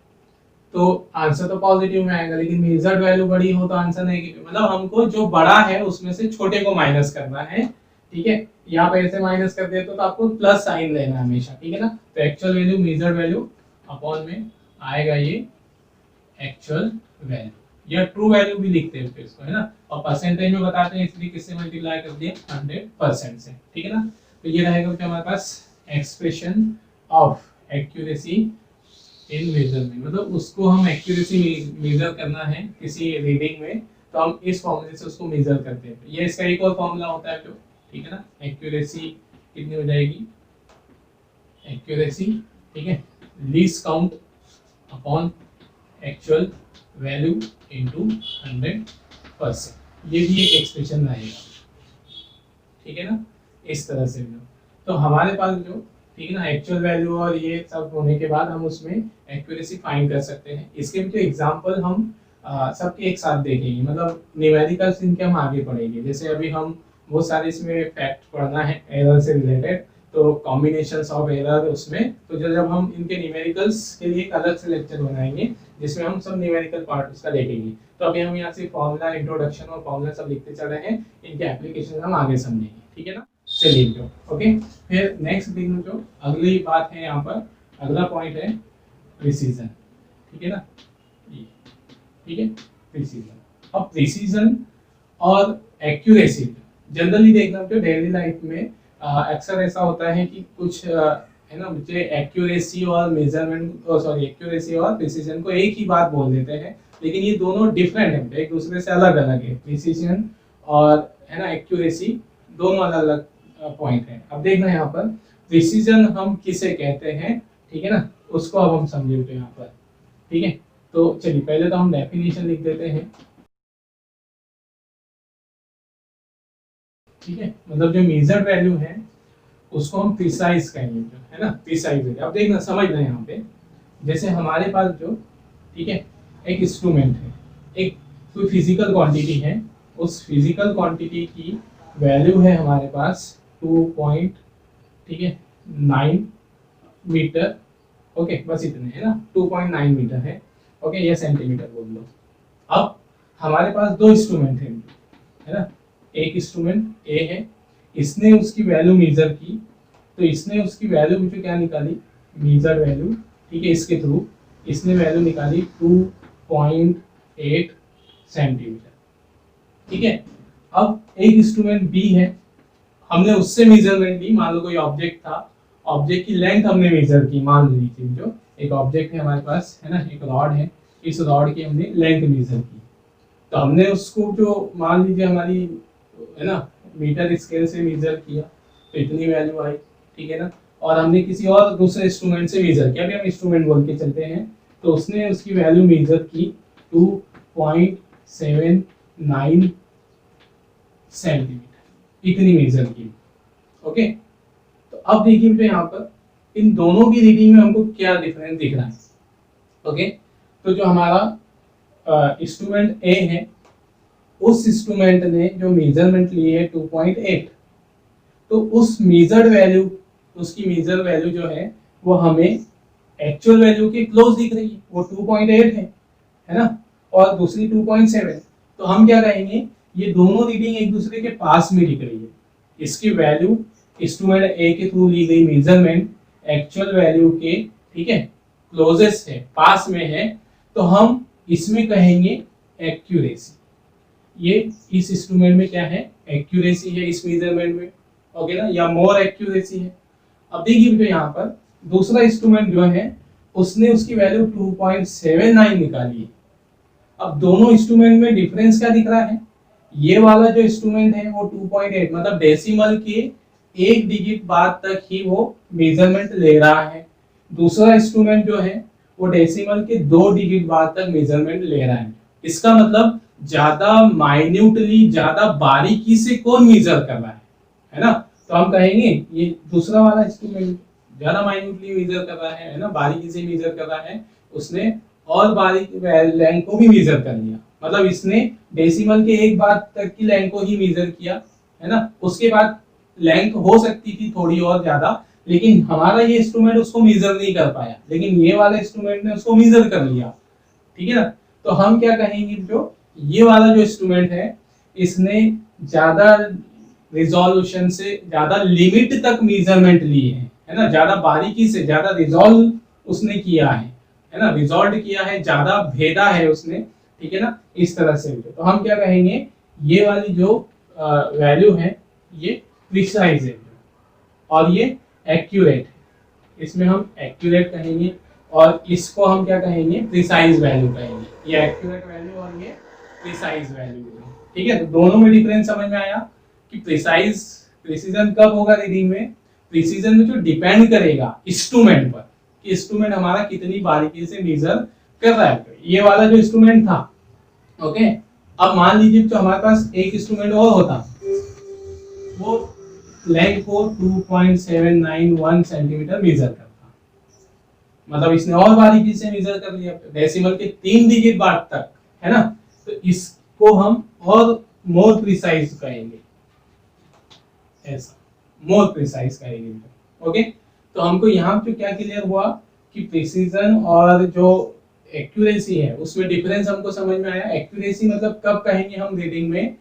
तो आंसर तो पॉजिटिव में आएगा, लेकिन मेजर्ड वैल्यू बड़ी हो तो आंसर नेगेटिव। मतलब हमको जो बड़ा है उसमें से छोटे को माइनस करना है, ठीक है। यहाँ पे ऐसे माइनस कर देते तो आपको प्लस साइन लेना है हमेशा, ठीक है ना। तो actual value measured value upon में आएगा ये एक्चुअल वैल्यू, या ट्रू वैल्यू भी लिखते हैं इसको, है ना। और परसेंटेज में बताते हैं इसलिए किससे मल्टीप्लाई कर दिया, 100% से, ठीक है ना। तो ये रहेगा कि हमारे पास expression of accuracy in measurement, मतलब उसको हम एक्यूरेसी मेजर करना है किसी रीडिंग में, तो हम इस फॉर्मूले से उसको मेजर करते हैं। ये इसका एक और फॉर्मूला होता है जो, ठीक है ना, एक्यूरेसी कितनी हो जाएगी, एक्यूरेसी, ठीक है, least count upon actual value into 100%। ये भी एक एक्सप्रेशन रहेगा, ठीक है ना, इस तरह से। तो हमारे पास जो, ठीक है ना, एक्चुअल वैल्यू और ये सब होने के बाद हम उसमें एक्यूरेसी फाइंड कर सकते हैं। इसके भी एग्जांपल हम सबके एक साथ देखेंगे, मतलब न्यूमेरिकल्स इनके हम आगे पढ़ेंगे। जैसे अभी हम बहुत सारे इसमें फैक्ट पढ़ना है एरर से रिलेटेड, तो कॉम्बिनेशंस ऑफ एरर उसमें, तो जब हम इनके न्यूमेरिकल्स के लिए एक अलग से लेक्चर बनाएंगे जिसमें हम सब न्यूमेरिकल पार्ट उसका देखेंगे। तो अभी हम यहाँ से फॉर्मूला, इंट्रोडक्शन और फॉर्मूला सब लिखते चल रहे हैं, इनके एप्लीकेशन हम आगे समझेंगे, ठीक है ना। चलिए जो, ओके, फिर नेक्स्ट दिन जो अगली बात है यहाँ पर, अगला पॉइंट है प्रिसीजन, ठीक है ना, ठीक है, प्रिसीजन। अब प्रिसीजन और एक्यूरेसी जनरली देखना तो डेली लाइफ में अक्सर ऐसा होता है कि कुछ है ना, मुझे एक्यूरेसी और मेजरमेंट, सॉरी, एक्यूरेसी और प्रिसीजन को एक ही बात बोल देते हैं, लेकिन ये दोनों डिफरेंट है, एक दूसरे से अलग अलग है। प्रिसीजन और, है ना, एक्यूरेसी दोनों अलग अलग पॉइंट है। अब देखना यहाँ पर प्रिसीजन हम किसे कहते हैं, ठीक है ना, उसको अब हम समझेंगे यहाँ पर, ठीक है। तो चलिए पहले तो हम डेफिनेशन लिख देते हैं, ठीक है, मतलब जो मेजर्ड वैल्यू है उसको हम प्रिसाइज कहेंगे, है ना, प्रिसाइज। अब देखना, समझना यहाँ पे, जैसे हमारे पास जो, ठीक है, एक इंस्ट्रूमेंट है, एक कोई फिजिकल क्वांटिटी है, उस फिजिकल क्वांटिटी की वैल्यू है हमारे पास 2, ठीक है, 9 मीटर, ओके, बस इतने, है ना, 2.9 मीटर है, ओके, ये सेंटीमीटर बोल लो। अब हमारे पास दो इंस्ट्रूमेंट है ना, एक इंस्ट्रूमेंट ए है, इसने उसकी वैल्यू मेजर की, तो इसने उसकी वैल्यू मुझे क्या निकाली, मेजर वैल्यू, ठीक है, इसके थ्रू इसने वैल्यू निकाली 2.8 सेंटीमीटर, ठीक है। अब एक इंस्ट्रूमेंट बी है, हमने उससे मेजरमेंट ली, मान लो कोई ऑब्जेक्ट था, ऑब्जेक्ट की लेंथ हमने मेजर की, मान ली थी, जो एक ऑब्जेक्ट है हमारे पास, है ना, एक रॉड है, इस रॉड की हमने लेंथ मेजर की, तो हमने उसको जो, मान लीजिए हमारी, है ना, मीटर स्केल से मेजर किया, तो इतनी वैल्यू आई, ठीक है ना। और हमने किसी और दूसरे इंस्ट्रूमेंट से मेजर किया, अभी हम इंस्ट्रूमेंट बोल के चलते हैं, तो उसने उसकी वैल्यू मेजर की 2.79 सेंटीमीटर, इतनी मेजर की। ओके, तो अब देखिए बेटा यहाँ पर इन दोनों की रीडिंग में हमको क्या डिफरेंस दिख रहा है। ओके, तो जो हमारा इंस्ट्रूमेंट ए है, उस इंस्ट्रूमेंट ने जो मेजरमेंट ली है 2.8, तो उस मेजर्ड वैल्यू, उसकी मेजर वैल्यू जो है वो हमें एक्चुअल वैल्यू के क्लोज दिख रही है, वो 2.8 है ना, और दूसरी 2.7। तो हम क्या कहेंगे, ये दोनों रीडिंग एक दूसरे के पास में दिख रही है। इसकी वैल्यू इंस्ट्रूमेंट ए के थ्रू ली गई मेजरमेंट एक्चुअल वैल्यू के, ठीक है, क्लोजेस्ट है, पास में है, तो हम इसमें कहेंगे एक्यूरेसी। ये इस इंस्ट्रूमेंट में क्या है, एक्यूरेसी है इस मेजरमेंट में। ओके ना, या मोर एक्यूरेसी है। अब देखिए जो यहाँ पर दूसरा इंस्ट्रूमेंट जो है उसने उसकी वैल्यू 2.79 निकाली है। अब दोनों इंस्ट्रूमेंट में डिफरेंस क्या दिख रहा है, ये वाला जो इंस्ट्रूमेंट है वो 2.8 मतलब डेसिमल के एक डिजिट बाद तक ही वो मेजरमेंट ले रहा है। दूसरा इंस्ट्रूमेंट जो है वो डेसिमल के 2 डिजिट बाद तक मेजरमेंट ले रहा है। इसका मतलब ज्यादा माइन्यूटली, ज्यादा बारीकी से कौन मेजर कर रहा है ना, तो हम कहेंगे ये दूसरा वाला इंस्ट्रूमेंट ज्यादा माइन्यूटली मेजर कर रहा है ना, बारीकी से मेजर कर रहा है, उसने और बारीक लेंथ को भी मेजर कर लिया, मतलब इसने डेसिमल के एक बाद तक की लेंथ को ही मेजर किया है ना, उसके बाद लेंथ हो सकती थी थोड़ी और ज्यादा, लेकिन हमारा ये इंस्ट्रूमेंट उसको मेजर नहीं कर पाया, लेकिन ये वाला इंस्ट्रूमेंट ने उसको मेजर कर लिया। ठीक है ना, तो हम क्या कहेंगे, जो ये वाला जो इंस्ट्रूमेंट है इसने ज्यादा रिजोल्यूशन से ज्यादा लिमिट तक मेजरमेंट ली है ना, ज्यादा बारीकी से ज्यादा रिजोल्व उसने किया है ना, रिजॉल्व किया है, ज्यादा भेदा है उसने। ठीक है ना, इस तरह से। तो हम क्या कहेंगे, ये वाली जो वैल्यू है ये प्रिसाइज है और ये एक्यूरेट है, इसमें हम एक्यूरेट कहेंगे, और इसको हम क्या कहेंगे, प्रिसाइज वैल्यू कहेंगे। ये एक्यूरेट वैल्यू और ये प्रिसाइज वैल्यू। ठीक है, तो दोनों में डिफरेंस समझ में आया कि प्रिसीजन कब होगा रीडिंग में, प्रिसीजन में जो डिपेंड करेगा इंस्ट्रूमेंट पर कि इंस्ट्रूमेंट हमारा कितनी बारीकी से मेजर कर रहा है। ये वाला जो इंस्ट्रूमेंट था, ओके, अब मान लीजिए तो हमारे पास एक इंस्ट्रूमेंट और होता, वो लेंथ को 2.791 सेंटीमीटर मेजर करता, मतलब इसने और बारीकी से मेजर कर लिया डेसिमल के 3 डिजिट बाद तक, है ना, तो इसको हम और मोर प्रिसाइज कहेंगे, ऐसा मोर प्रिसाइज कहेंगे। ओके, तो हमको यहाँ पे क्या क्लियर हुआ कि प्रिसीजन और जो एक्यूरेसी है उसमें डिफरेंस हमको समझ में आया। एक्यूरेसी मतलब कब कहेंगे हम रीडिंग में,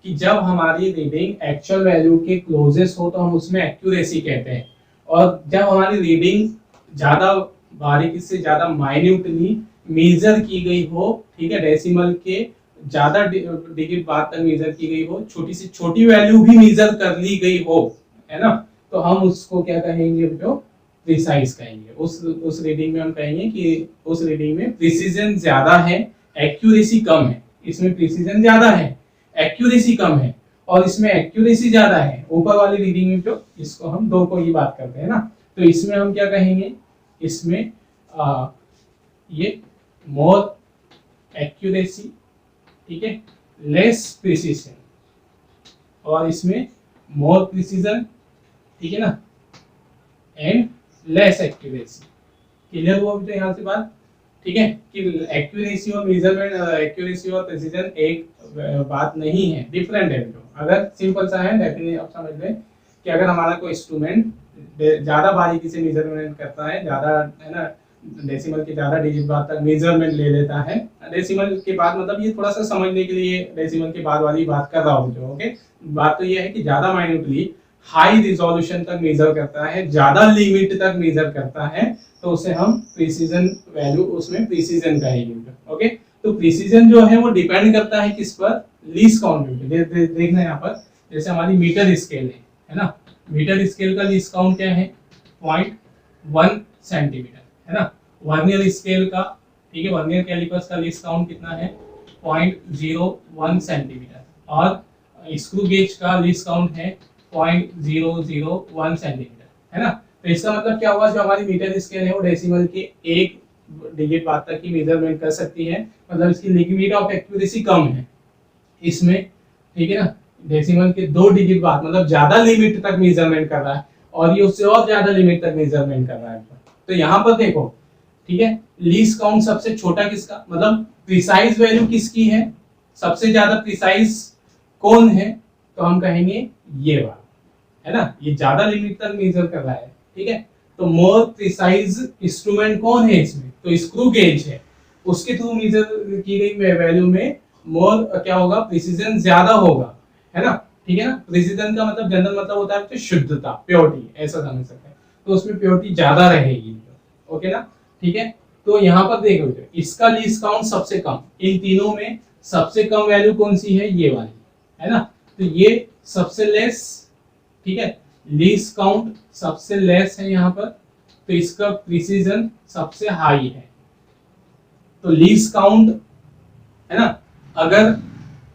कि जब हमारी रीडिंग एक्चुअल वैल्यू के क्लोजेस्ट हो तो हम उसमें एक्यूरेसी कहते हैं, और जब हमारी रीडिंग ज्यादा बारीकी से ज्यादा माइन्यूटली मेजर की गई हो, ठीक है, डेसिमल के ज्यादा डिजिट बाद तक मेजर की गई हो, छोटी से छोटी वैल्यू भी मेजर कर ली गई हो, है ना, तो हम उसको क्या कहेंगे, जो प्रिसाइज कहेंगे। उस रीडिंग में हम कहेंगे कि उस रीडिंग में प्रिसीजन ज्यादा है, एक्यूरेसी कम है। इसमें प्रिसीजन ज्यादा है, एक्यूरेसी कम है, और इसमें एक्यूरेसी ज्यादा है ऊपर वाली रीडिंग में, जो इसको हम दो को ही बात करते हैं ना, तो इसमें हम क्या कहेंगे, इसमें ये मोर एक्यूरेसी, ठीक है, लेस प्रिसीजन, और इसमें मोर प्रिसीजन, ठीक है ना, एंड लेस एक्यूरेसी। क्लियर हुआ तो यहाँ से बात, ठीक है, कि एक्यूरेसी और मेजरमेंट, एक्यूरेसी और प्रिसीजन एक बात नहीं है, डिफरेंट है। तो अगर सिंपल सा है डेफिनेटली आप समझ लें कि अगर हमारा कोई इंस्ट्रूमेंट ज्यादा बारीकी से मेजरमेंट करता है, ज्यादा, है ना, डेसिमल के ज्यादा डिजिट बाद तक मेजरमेंट ले लेता है, डेसिमल के बाद मतलब ये थोड़ा सा समझने के लिए डेसिमल के बाद वाली बात कर रहा हूँ जो, ओके, बात तो ये है कि ज्यादा माइन्यूटली हाई रिजोल्यूशन तक मेजर करता है, ज्यादा लिमिट तक मेजर करता है, तो उसे हम प्रिसीजन वैल्यू, उसमें प्रिसीजन कहेंगे। ओके, तो प्रिसीजन जो है वो डिपेंड करता है किस पर, लीस्ट काउंट पे। देखना यहाँ पर, जैसे हमारी मीटर स्केल है ना, मीटर स्केल का लीस्ट काउंट क्या है, 0.1 सेंटीमीटर, है ना। वर्नियर स्केल का, ठीक है, वर्नियर कैलिपर्स का लीस्ट काउंट कितना है, 0.01 सेंटीमीटर, और स्क्रू गेज का लीस्ट काउंट है 0.001 सेंटीमीटर, है ना। तो इसका मतलब क्या हुआ, जो हमारी मीटर स्केल है वो डेसिमल के 1 डिजिट बाद तक की मेजरमेंट कर सकती है, मतलब इसकी लिमिट ऑफ एक्यूरेसी कम है इसमें, ठीक है ना। डेसिमल के 2 डिजिट बाद मतलब ज्यादा लिमिट तक मेजरमेंट कर रहा है, और ये उससे और ज्यादा लिमिट तक मेजरमेंट कर रहा है। तो यहाँ पर देखो, ठीक है, लीस्ट काउंट सबसे छोटा किसका, मतलब प्रिसाइज वैल्यू किसकी है, सबसे ज्यादा प्रिसाइज कौन है, तो हम कहेंगे ये वाला, है ना, ये ज्यादा लिमिट तक मेजर कर रहा है, ठीक है। तो मोर प्रिसाइज इंस्ट्रूमेंट कौन है इसमें, तो स्क्रू गेज है, उसके थ्रू मेजर की गई वैल्यू में मोर क्या होगा, प्रिसीजन ज्यादा होगा, है ना, ठीक है ना। प्रिसीजन का मतलब जनरल मतलब होता है शुद्धता, प्योरिटी, ऐसा समझ सकते हैं, तो उसमें प्योरिटी ज्यादा रहेगी, ओके ना, ठीक है। तो यहाँ पर देखो, इसका लीस्ट काउंट सबसे कम, इन तीनों में सबसे कम वैल्यू कौन सी है, ये वाली, है ना, तो ये सबसे लेस, ठीक है, लीस्ट काउंट सबसे लेस है यहाँ पर, तो इसका प्रिसीजन सबसे हाई है। तो लीस्ट काउंट, है ना, अगर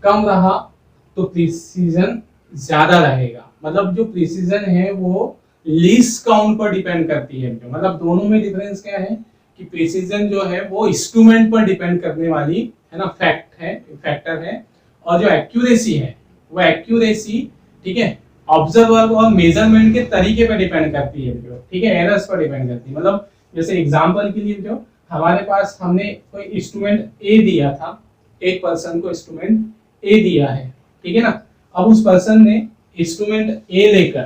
कम रहा तो प्रिसीजन ज्यादा रहेगा, मतलब जो प्रिसीजन है वो लीस्ट काउंट पर डिपेंड करती है, मतलब दोनों में डिफरेंस क्या है कि प्रिसीजन जो है वो इंस्ट्रूमेंट पर डिपेंड करने वाली, है ना, फैक्टर है, और जो एक्यूरेसी है वो एक्यूरेसी, ठीक है, ऑब्जर्वर और मेजरमेंट के तरीके पर डिपेंड करती है, ठीक है, एरर्स पर डिपेंड करती है। मतलब जैसे एग्जांपल के लिए, जो हमारे पास हमने कोई इंस्ट्रूमेंट ए दिया था, एक पर्सन को इंस्ट्रूमेंट ए दिया है, ठीक है ना, अब उस पर्सन ने इंस्ट्रूमेंट ए लेकर,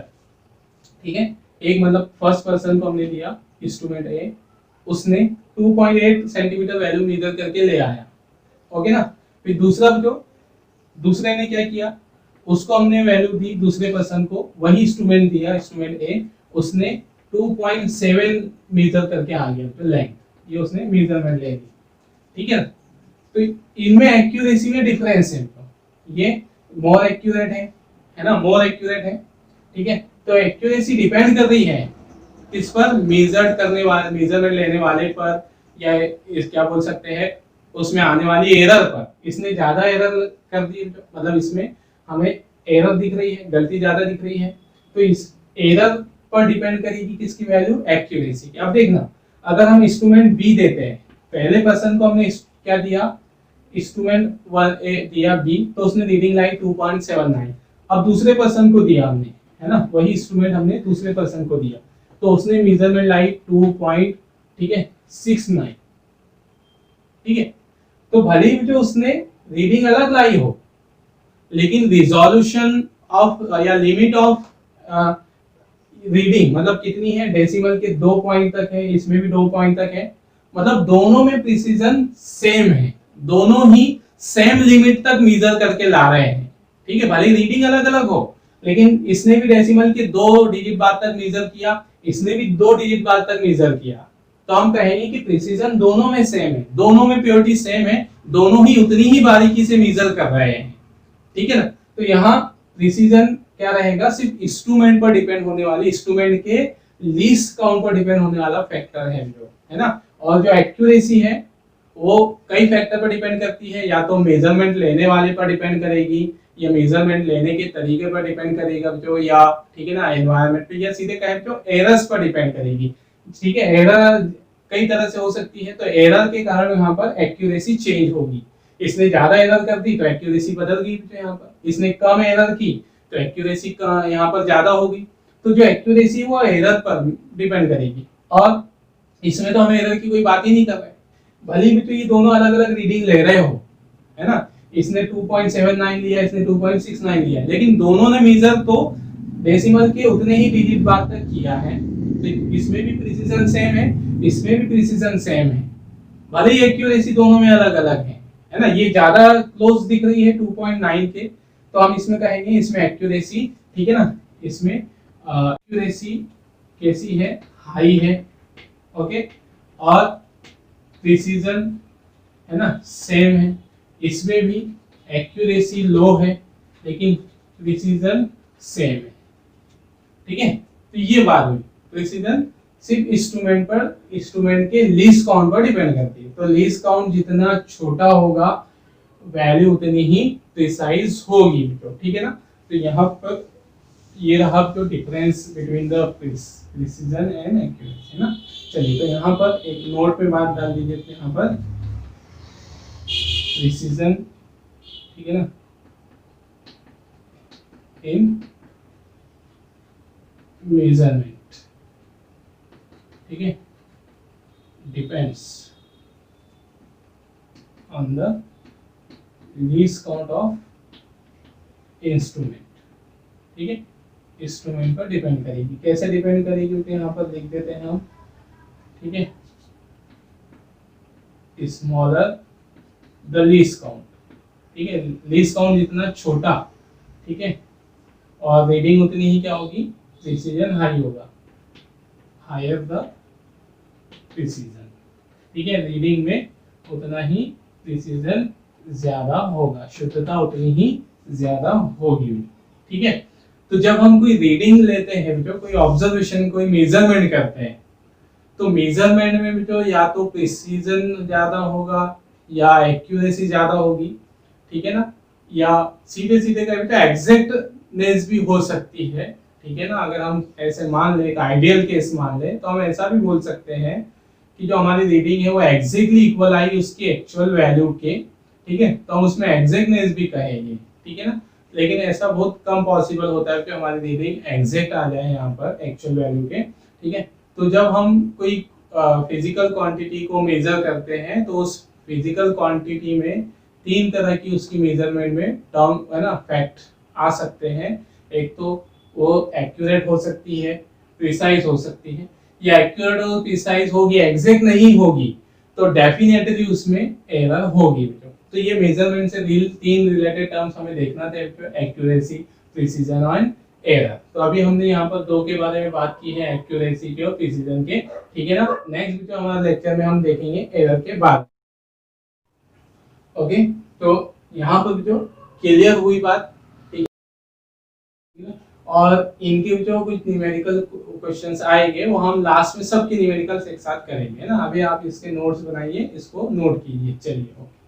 ठीक है, एक मतलब फर्स्ट पर्सन को हमने दिया इंस्ट्रूमेंट ए, उसने 2.8 सेंटीमीटर वैल्यू मेजर करके ले आया, ओके ना। फिर दूसरे ने क्या किया, उसको हमने वैल्यू दी, दूसरे पर्सन को वही इंस्ट्रूमेंट दिया, इंस्ट्रूमेंट ए, उसने 2.7 मेजर करके आ गया, तो लेंथ, ये उसने मेजरमेंट ले ली, ठीक है। तो इनमें एक्यूरेसी में डिफरेंस है, ये मोर एक्यूरेट है ना, मोर एक्यूरेट है, ठीक है। तो एक्यूरेसी डिपेंड कर रही है किस पर, मेजर करने वाले, मेजरमेंट लेने वाले पर, या इस क्या बोल सकते हैं उसमें आने वाली एरर पर। इसने ज्यादा एरर कर दी, मतलब इसमें हमें एरर दिख रही है, गलती ज्यादा दिख रही है, तो इस एरर पर डिपेंड करेगी किसकी वैल्यू, एक्यूरेसी की। अब देखना, अगर हम इंस्ट्रूमेंट बी देते हैं, पहले पर्सन को हमने क्या दिया, इंस्ट्रूमेंट 1 दिया बी, तो उसने रीडिंग लाई 2.79, अब दूसरे पर्सन को दिया हमने, है ना, वही इंस्ट्रूमेंट हमने दूसरे पर्सन को दिया, तो उसने मेजरमेंट लाई 2.69, ठीक है। तो भले ही जो उसने रीडिंग अलग लाई हो, लेकिन रिजोल्यूशन ऑफ या लिमिट ऑफ रीडिंग मतलब कितनी है, डेसिमल के 2 पॉइंट तक है, इसमें भी 2 पॉइंट तक है, मतलब दोनों में प्रिसीजन सेम है, दोनों ही सेम लिमिट तक मेजर करके ला रहे हैं, ठीक है, भले रीडिंग अलग अलग हो, लेकिन इसने भी डेसिमल के 2 डिजिट बाद तक मेजर किया, इसने भी 2 डिजिट बाद तक मेजर किया, तो हम कहेंगे कि प्रिसीजन दोनों में सेम है, दोनों में प्योरिटी सेम है, दोनों ही उतनी ही बारीकी से मेजर कर रहे हैं, ठीक है ना। तो यहाँ प्रिसीजन क्या रहेगा, सिर्फ इंस्ट्रूमेंट पर डिपेंड होने वाली, इंस्ट्रूमेंट के लीस्ट काउंट पर डिपेंड होने वाला फैक्टर है, जो है ना। और जो एक्यूरेसी है वो कई फैक्टर पर डिपेंड करती है, या तो मेजरमेंट लेने वाले पर डिपेंड करेगी, या मेजरमेंट लेने के तरीके पर डिपेंड करेगा, जो या ठीक है ना, एनवायरनमेंट पे, या सीधे कहें तो एरर्स पर डिपेंड करेगी, ठीक है। एरर कई तरह से हो सकती है, तो एरर के कारण यहाँ पर एक्यूरेसी चेंज होगी, इसने ज्यादा एरर कर दी तो एक्यूरेसी बदल गई, तो यहाँ पर इसने कम एरर की तो एक्यूरेसी यहाँ पर ज्यादा होगी, तो जो एक्यूरेसी वो एरर पर डिपेंड करेगी, और इसमें तो हमें एरर की कोई बात ही नहीं कर रहे, भले भी तो ये दोनों अलग अलग रीडिंग ले रहे हो, है ना, इसने 2.79 लिया, इसने 2.69 लिया, लेकिन दोनों ने मेजर तो डेसिमल के उतने ही डिजिट बाद तक किया है, तो इसमें भी प्रिसीजन सेम है, इसमें भी प्रिसीजन सेम है, भले ही एक्यूरेसी दोनों में अलग अलग है ना, ये ज्यादा क्लोज दिख रही है 2.9 के, तो हम इसमें कहेंगे इसमें एक्यूरेसी, ठीक है ना, इसमें एक्यूरेसी कैसी है, हाई है, ओके, और प्रिसीजन है ना सेम है, इसमें भी एक्यूरेसी लो है लेकिन प्रिसीजन सेम है, ठीक है। तो ये बात हुई, प्रिसीजन सिर्फ इंस्ट्रूमेंट पर, इंस्ट्रूमेंट के लीस्ट काउंट पर डिपेंड करती है, तो लीस्ट काउंट जितना छोटा होगा वैल्यू उतनी ही प्रिसाइज होगी, ठीक है ना। तो यहाँ पर ये रहा जो difference between the precision and accuracy, है ना। चलिए तो यहाँ पर एक नोट पे बात डाल दीजिए, तो यहाँ पर प्रिसीजन, ठीक है ना, इन मेजरमेंट, ठीक है, depends on the least count of instrument, ठीक है, इंस्ट्रूमेंट पर डिपेंड करेगी। कैसे डिपेंड करेगी, क्योंकि यहाँ पर लिख देते हैं हम, ठीक है, स्मॉलर द लीस्ट काउंट, ठीक है, लीस्ट काउंट जितना छोटा, ठीक है, और रीडिंग उतनी ही क्या होगी, प्रिसीजन हाई होगा, हायर द प्रिसीजन, ठीक है, रीडिंग में उतना ही प्रिसीजन ज्यादा होगा, शुद्धता उतनी ही ज्यादा होगी, ठीक है। तो जब हम कोई रीडिंग लेते हैं, जो कोई ऑब्जर्वेशन, कोई मेजरमेंट करते हैं, तो मेजरमेंट में भी जो या तो प्रिसीजन ज्यादा होगा या एक्यूरेसी ज्यादा होगी, ठीक है ना, या सीधे सीधे का बेटा एग्जैक्टनेस भी हो सकती है, ठीक है ना। अगर हम ऐसे मान ले, एक आइडियल केस मान ले, तो हम ऐसा भी बोल सकते हैं कि जो हमारी रीडिंग है वो एग्जैक्टली इक्वल आई उसकी एक्चुअल वैल्यू के, ठीक है, तो हम उसमें एग्जैक्टनेस भी कहेंगे, ठीक है ना। लेकिन ऐसा बहुत कम पॉसिबल होता है कि हमारी रीडिंग एग्जैक्ट आ जाए यहाँ पर एक्चुअल वैल्यू के, ठीक है। तो जब हम कोई फिजिकल क्वांटिटी को मेजर करते हैं, तो उस फिजिकल क्वांटिटी में तीन तरह की उसकी मेजरमेंट में टर्म, है ना, फैक्ट आ सकते हैं। एक तो वो एक्यूरेट हो सकती है, प्रिसाइज हो सकती है, या एक्यूरेट और प्रिसाइज होगी, एग्जैक्ट नहीं होगी, तो डेफिनेटली उसमें एरर होगी। तो ये मेजरमेंट से तीन रिलेटेड टर्म्स हमें देखना थे, एक्यूरेसी, प्रिसीजन और एरर। तो अभी हमने यहाँ पर दो के बारे में बात की है, एक्यूरेसी के और प्रिसीजन के, ठीक है ना। नेक्स्ट जो हमारे लेक्चर में हम देखेंगे एरर के बाद। ओके, तो यहाँ पर जो क्लियर हुई बात, ठीक है, और इनके जो कुछ न्यूमेरिकल क्वेश्चंस आएंगे वो हम लास्ट में सबके न्यूमेरिकल्स एक साथ करेंगे, है ना। अभी आप इसके नोट्स बनाइए, इसको नोट कीजिए, चलिए।